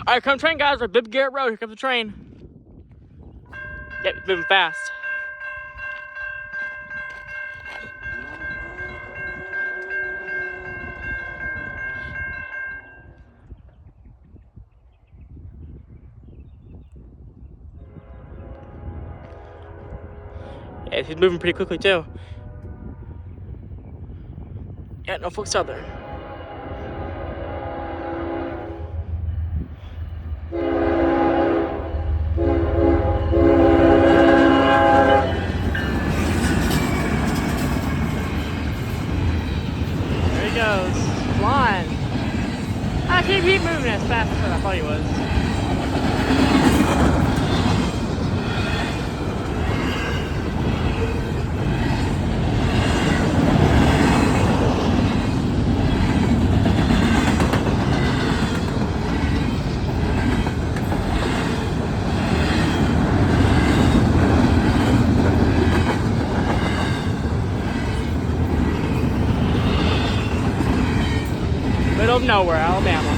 Alright, come train, guys. We're at Bibb Garrett Road. Here comes the train. Yep, it's moving fast. Yeah, he's moving pretty quickly too. Yeah, Norfolk Southern. There he goes, flying. I can't keep moving as fast as I thought he was. Middle of nowhere, Alabama.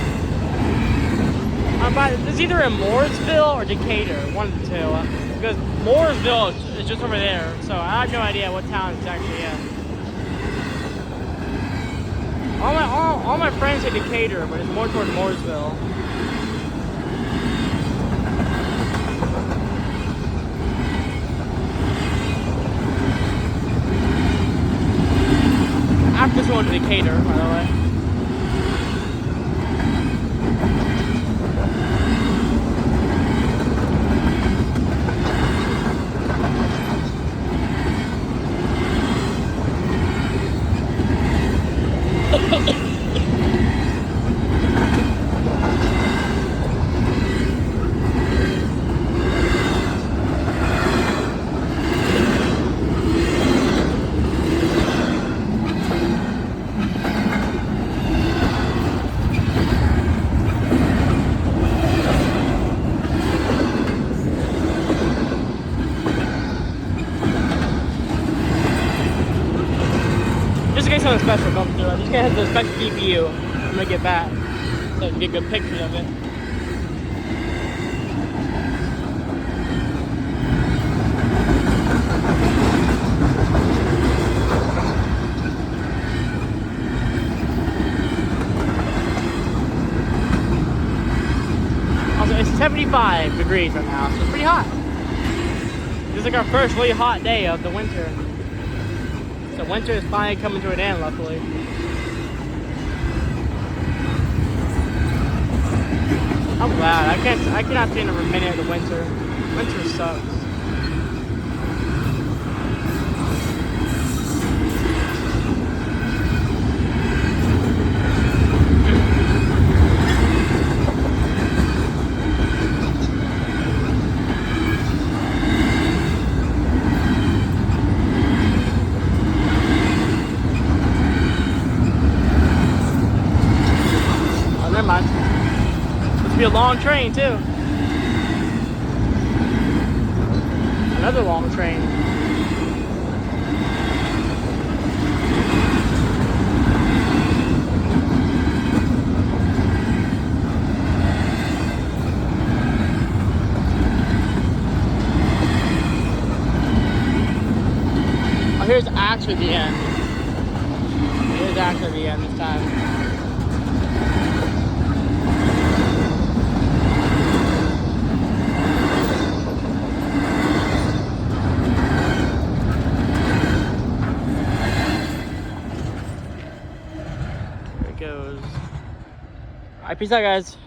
It's either in Mooresville or Decatur, one of the two. Because Mooresville is just over there, so I have no idea what town it's actually in. All my friends say Decatur, but it's more towards Mooresville. I'm just going to Decatur, by the way. Just in case something special comes through, this guy has the special DPU. I'm gonna get that so I can get good pictures of it. Also, it's 75 degrees right now, so it's pretty hot. This is like our first really hot day of the winter. So winter is finally coming to an end, luckily. I'm glad. I cannot stand a minute of the winter. Winter sucks. Never mind. This will be a long train too. Another long train. Oh, here's actually the end. Here's actually the end this time. Goes. All right, peace out, guys.